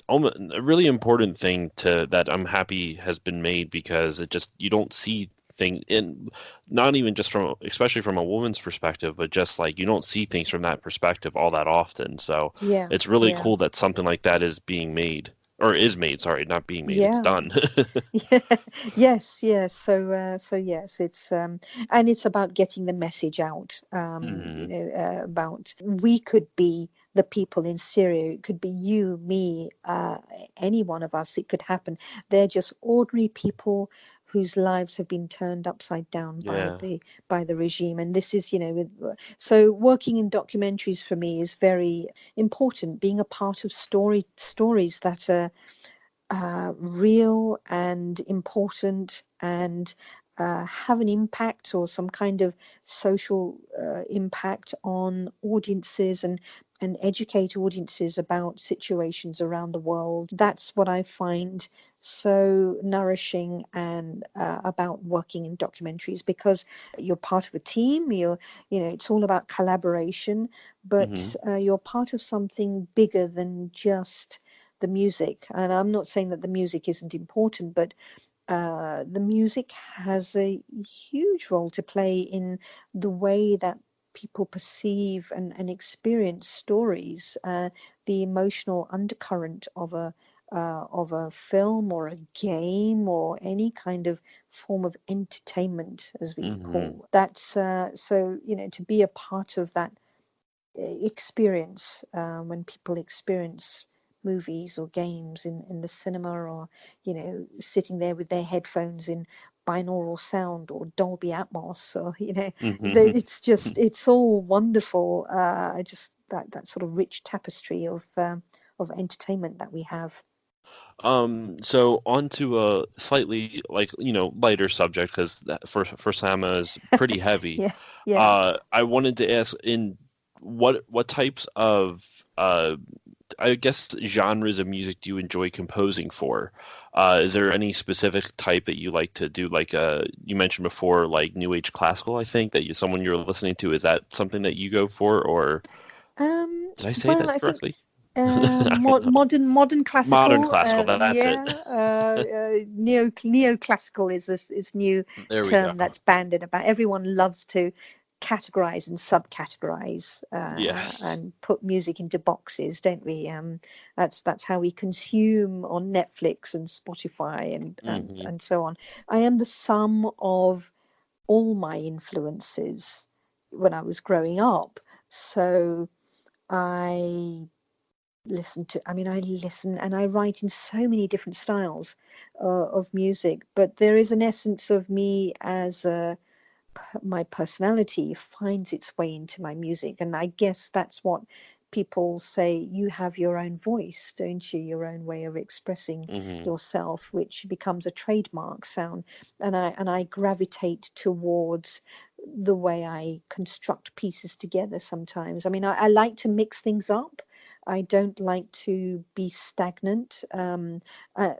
[SPEAKER 1] almost a really important thing to that I'm happy has been made, because it just you don't see things in, not even just from, especially from a woman's perspective, but just like you don't see things from that perspective all that often. So
[SPEAKER 2] Yeah,
[SPEAKER 1] it's really
[SPEAKER 2] yeah,
[SPEAKER 1] cool that something like that is being made, or is made, sorry, not being made, it's
[SPEAKER 2] yeah.
[SPEAKER 1] done.
[SPEAKER 2] Yeah, yes, yes. So yes, it's and it's about getting the message out.
[SPEAKER 1] Hmm.
[SPEAKER 2] About we could be the people in Syria. It could be you, me, any one of us. It could happen. They're just ordinary people whose lives have been turned upside down
[SPEAKER 1] Yeah.
[SPEAKER 2] by the regime. And this is, so working in documentaries for me is very important. Being a part of stories that are real and important and have an impact or some kind of social impact on audiences and educate audiences about situations around the world. That's what I find so nourishing and about working in documentaries, because you're part of a team. It's all about collaboration,
[SPEAKER 1] Hmm.
[SPEAKER 2] but you're part of something bigger than just the music. And I'm not saying that the music isn't important, but the music has a huge role to play in the way that people perceive and experience stories, the emotional undercurrent of a film or a game or any kind of form of entertainment, as we
[SPEAKER 1] Hmm.
[SPEAKER 2] call that's so to be a part of that experience, when people experience movies or games in the cinema, or sitting there with their headphones in binaural sound or Dolby Atmos, or
[SPEAKER 1] Hmm.
[SPEAKER 2] it's just it's all wonderful. I just that sort of rich tapestry of entertainment that we have.
[SPEAKER 1] So on to a slightly, like, lighter subject, because for Sama is pretty heavy.
[SPEAKER 2] Yeah, yeah.
[SPEAKER 1] I wanted to ask, in what types of I guess genres of music do you enjoy composing for? Is there any specific type that you like to do? Like you mentioned before, like New Age classical, I think that someone you're listening to, is that something that you go for, or did I say
[SPEAKER 2] Well,
[SPEAKER 1] that
[SPEAKER 2] I think
[SPEAKER 1] correctly? I don't know.
[SPEAKER 2] modern
[SPEAKER 1] Modern
[SPEAKER 2] classical,
[SPEAKER 1] classical, that's it.
[SPEAKER 2] yeah, neoclassical is this new
[SPEAKER 1] There we go.
[SPEAKER 2] term that's banded about. Everyone loves to categorize and subcategorize,
[SPEAKER 1] Yes.
[SPEAKER 2] and put music into boxes, don't we? That's how we consume on Netflix and Spotify
[SPEAKER 1] Hmm.
[SPEAKER 2] and so on. I am the sum of all my influences when I was growing up. So I I listen and I write in so many different styles of music, but there is an essence of me as my personality finds its way into my music. And I guess that's what people say you have your own voice, don't you? Your own way of expressing
[SPEAKER 1] Hmm.
[SPEAKER 2] yourself, which becomes a trademark sound. And I gravitate towards the way I construct pieces together sometimes. I mean, I like to mix things up. I don't like to be stagnant,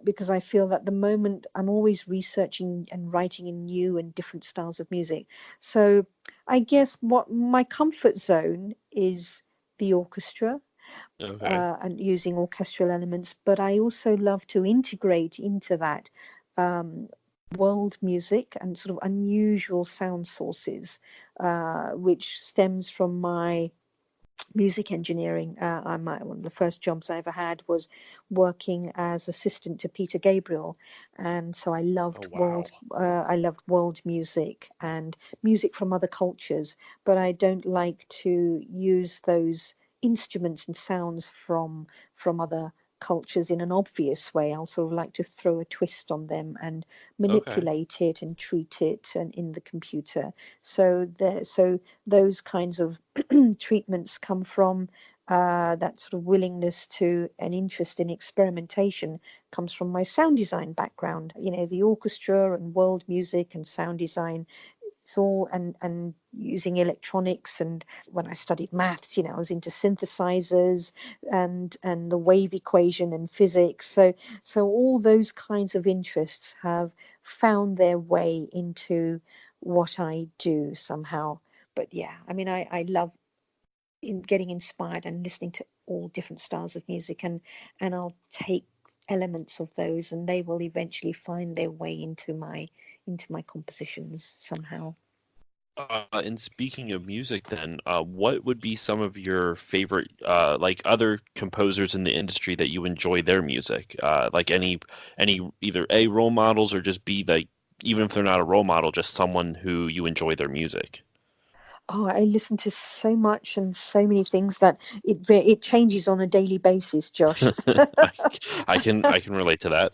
[SPEAKER 2] because I feel that the moment I'm always researching and writing in new and different styles of music. So I guess what my comfort zone is the orchestra,
[SPEAKER 1] Okay.
[SPEAKER 2] and using orchestral elements, but I also love to integrate into that um, world music and sort of unusual sound sources, which stems from my music engineering. One of the first jobs I ever had was working as assistant to Peter Gabriel, and so
[SPEAKER 1] Oh, wow.
[SPEAKER 2] I loved world music and music from other cultures, but I don't like to use those instruments and sounds from other cultures in an obvious way. I'll sort of like to throw a twist on them and
[SPEAKER 1] Okay.
[SPEAKER 2] manipulate it and treat it and in the computer. So those kinds of treatments come from that sort of willingness to an interest in experimentation comes from my sound design background. You know, the orchestra and world music and sound design. It's all and using electronics. And when I studied maths, you know, I was into synthesizers and the wave equation and physics. So all those kinds of interests have found their way into what I do somehow. But yeah, I mean, I love in getting inspired and listening to all different styles of music, and I'll take elements of those and they will eventually find their way into my compositions somehow.
[SPEAKER 1] And speaking of music, then, what would be some of your favorite, like other composers in the industry that you enjoy their music? Like any either A, role models, or just B, like even if they're not a role model, just someone who you enjoy their music.
[SPEAKER 2] Oh, I listen to so much and so many things that it changes on a daily basis, Josh.
[SPEAKER 1] I, I can relate to that.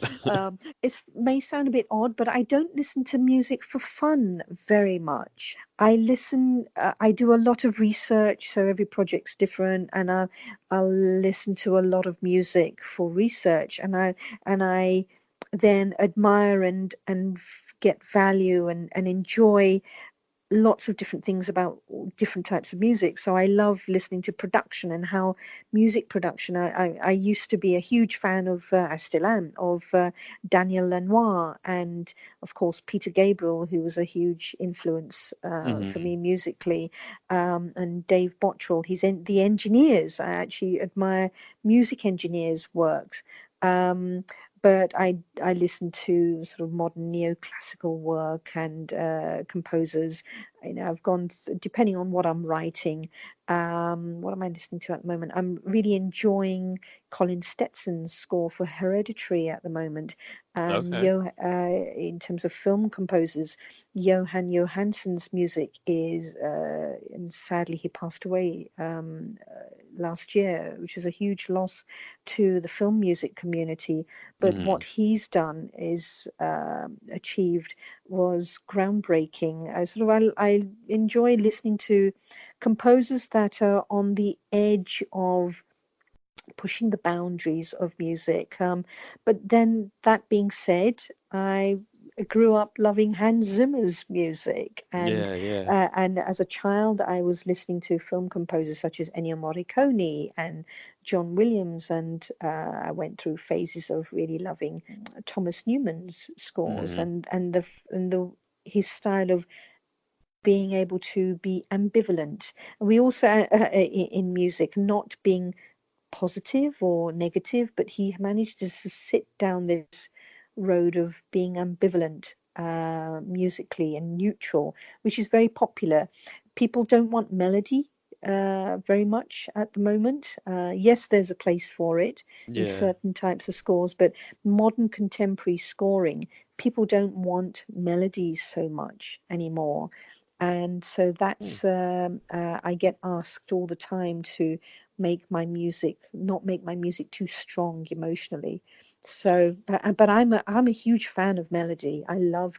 [SPEAKER 2] It may sound a bit odd, but I don't listen to music for fun very much. I do a lot of research, so every project's different, and I'll listen to a lot of music for research, and I then admire and get value and enjoy lots of different things about different types of music. So I love listening to production and how music production. I used to be a huge fan of, I still am, of Daniel Lanois and, of course, Peter Gabriel, who was a huge influence for
[SPEAKER 1] Hmm.
[SPEAKER 2] me musically, and Dave Bottrell. The engineers. I actually admire music engineers' works. Um, but I listen to sort of modern neoclassical work and composers. You know, depending on what I'm writing. What am I listening to at the moment? I'm really enjoying Colin Stetson's score for Hereditary at the moment, and
[SPEAKER 1] Okay.
[SPEAKER 2] in terms of film composers, Johan Johansson's music is, and sadly he passed away last year, which is a huge loss to the film music community. But what
[SPEAKER 1] Hmm.
[SPEAKER 2] he's done is achieved was groundbreaking. I enjoy listening to composers that are on the edge of pushing the boundaries of music. But then that being said, I grew up loving Hans Zimmer's music,
[SPEAKER 1] Yeah, yeah.
[SPEAKER 2] and as a child, I was listening to film composers such as Ennio Morricone and John Williams, and I went through phases of really loving Thomas Newman's scores
[SPEAKER 1] Hmm.
[SPEAKER 2] and the his style of being able to be ambivalent. And we also in music not being positive or negative, but he managed to sit down this road of being ambivalent musically and neutral, which is very popular. People don't want melody very much at the moment. Yes, there's a place for it in
[SPEAKER 1] Yeah.
[SPEAKER 2] certain types of scores, but modern contemporary scoring, people don't want melodies so much anymore. And so
[SPEAKER 1] Hmm.
[SPEAKER 2] I get asked all the time to not make my music too strong emotionally. So, but I'm a huge fan of melody. I love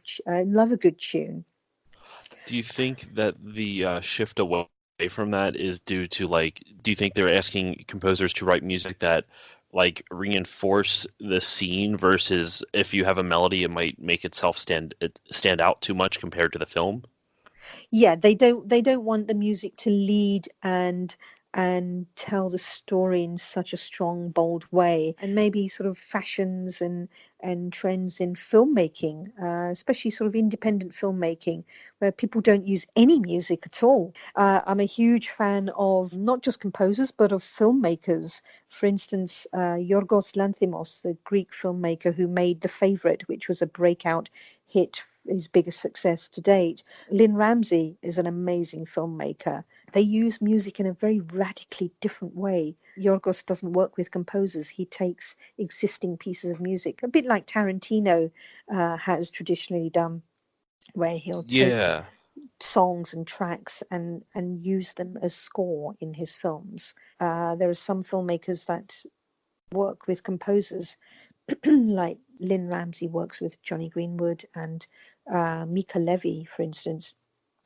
[SPEAKER 2] a good tune.
[SPEAKER 1] Do you think that the shift away from that is due to like, do you think they're asking composers to write music that like reinforce the scene versus if you have a melody, it might make itself stand out too much compared to the film?
[SPEAKER 2] Yeah, they don't want the music to lead and tell the story in such a strong, bold way. And maybe sort of fashions and trends in filmmaking, especially sort of independent filmmaking, where people don't use any music at all. I'm a huge fan of not just composers, but of filmmakers. For instance, Yorgos Lanthimos, the Greek filmmaker who made The Favourite, which was a breakout hit, his biggest success to date. Lynn Ramsey is an amazing filmmaker. They use music in a very radically different way. Yorgos doesn't work with composers. He takes existing pieces of music, a bit like Tarantino has traditionally done, where he'll take
[SPEAKER 1] Yeah.
[SPEAKER 2] songs and tracks and use them as score in his films. There are some filmmakers that work with composers, like Lynn Ramsey works with Johnny Greenwood and Mika Levy, for instance.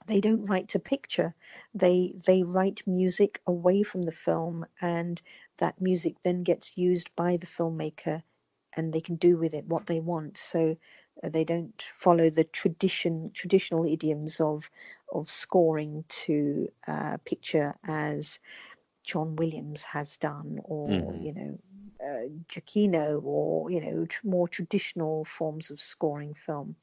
[SPEAKER 2] They don't write to picture. They write music away from the film, and that music then gets used by the filmmaker, and they can do with it what they want. So they don't follow the traditional idioms of scoring to picture, as John Williams has done, or
[SPEAKER 1] Hmm.
[SPEAKER 2] Giacchino, or more traditional forms of scoring film.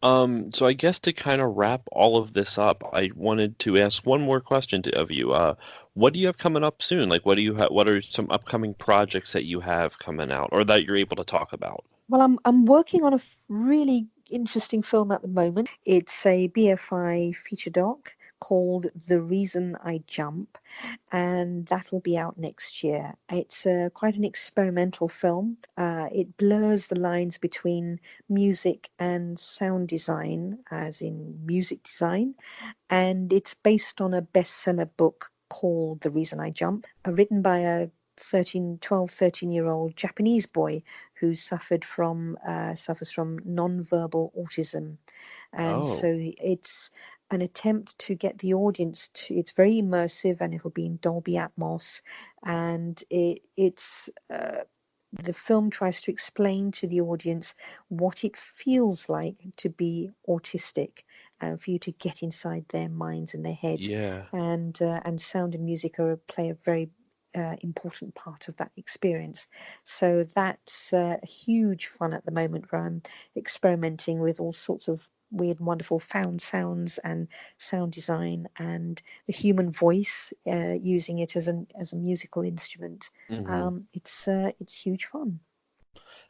[SPEAKER 1] So I guess to kind of wrap all of this up, I wanted to ask one more question of you. What do you have coming up soon? Like, what do you have? What are some upcoming projects that you have coming out, or that you're able to talk about?
[SPEAKER 2] Well, I'm working on a really interesting film at the moment. It's a BFI feature doc called The Reason I Jump, and that will be out next year. It's quite an experimental film. It blurs the lines between music and sound design, as in music design, and it's based on a bestseller book called The Reason I Jump, written by a 13 year old Japanese boy who suffers from non-verbal autism. And
[SPEAKER 1] Oh,
[SPEAKER 2] so it's an attempt to get the audience to, it's very immersive, and it'll be in Dolby Atmos, and it's the film tries to explain to the audience what it feels like to be autistic, and for you to get inside their minds and their heads.
[SPEAKER 1] yeah.
[SPEAKER 2] And sound and music play a very important part of that experience. So that's huge fun at the moment, where I'm experimenting with all sorts of weird, wonderful found sounds and sound design, and the human voice, using it as a musical instrument.
[SPEAKER 1] Hmm.
[SPEAKER 2] It's huge fun.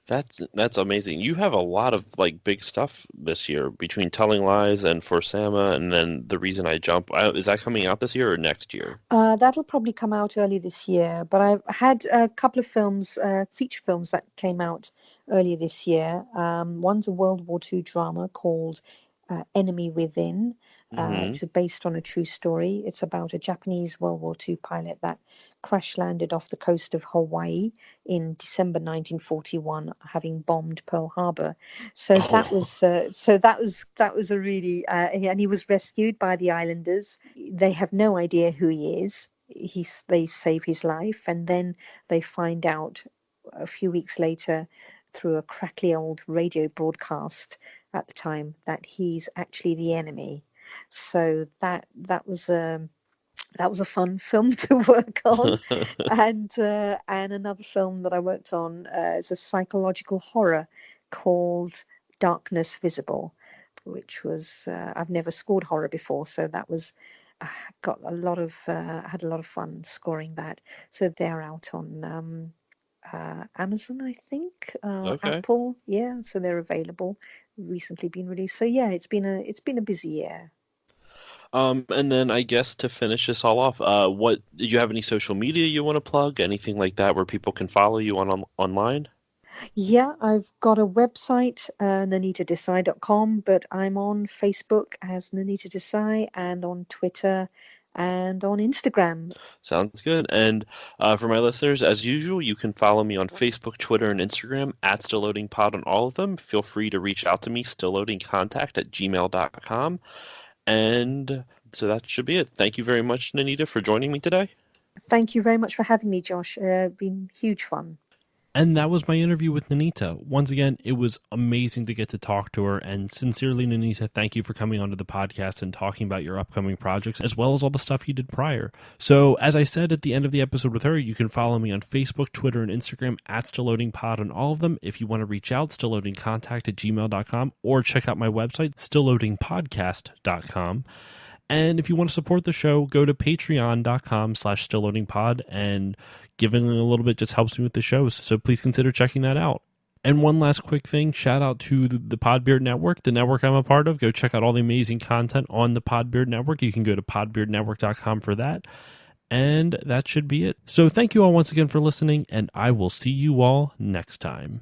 [SPEAKER 1] That's amazing. You have a lot of like big stuff this year between Telling Lies and For Sama, and then The Reason I Jump. Is that coming out this year or next year?
[SPEAKER 2] That'll probably come out early this year, but I've had a couple of films, feature films that came out earlier this year. One's a World War II drama called Enemy Within,
[SPEAKER 1] Hmm.
[SPEAKER 2] which is based on a true story. It's about a Japanese World War II pilot that crash landed off the coast of Hawaii in December 1941, having bombed Pearl Harbor. So that
[SPEAKER 1] Oh,
[SPEAKER 2] was that was a really and he was rescued by the islanders. They have no idea who he is. They save his life, and then they find out a few weeks later, through a crackly old radio broadcast at the time, that he's actually the enemy. So that was a fun film to work on. And another film that I worked on is a psychological horror called Darkness Visible, which was I've never scored horror before, so that was uh, got a lot of had a lot of fun scoring that. So they're out on Amazon, I think,
[SPEAKER 1] okay.
[SPEAKER 2] Apple, yeah. So they're available. Recently been released. So yeah, it's been a busy year.
[SPEAKER 1] And then I guess to finish this all off, what did you have any social media you want to plug? Anything like that where people can follow you on online?
[SPEAKER 2] Yeah, I've got a website, nenitadesai.com, but I'm on Facebook as Nenita Desai, and on Twitter and on Instagram.
[SPEAKER 1] Sounds good. And for my listeners, as usual, you can follow me on Facebook, Twitter, and Instagram at StillLoadingPod on all of them. Feel free to reach out to me, stillloadingcontact at gmail.com. And So that should be it. Thank you very much, Nainita, for joining me today.
[SPEAKER 2] Thank you very much for having me, Josh. Been huge fun.
[SPEAKER 1] And that was my interview with Nainita. Once again, it was amazing to get to talk to her. And sincerely, Nainita, thank you for coming onto the podcast and talking about your upcoming projects, as well as all the stuff you did prior. So, as I said at the end of the episode with her, you can follow me on Facebook, Twitter, and Instagram at StillLoadingPod on all of them. If you want to reach out, stillloadingcontact@gmail.com, or check out my website, stillloadingpodcast.com. And if you want to support the show, go to patreon.com/stillloadingpod, and giving a little bit just helps me with the shows. So please consider checking that out. And one last quick thing, shout out to the Podbeard Network, the network I'm a part of. Go check out all the amazing content on the Podbeard Network. You can go to podbeardnetwork.com for that. And that should be it. So thank you all once again for listening, and I will see you all next time.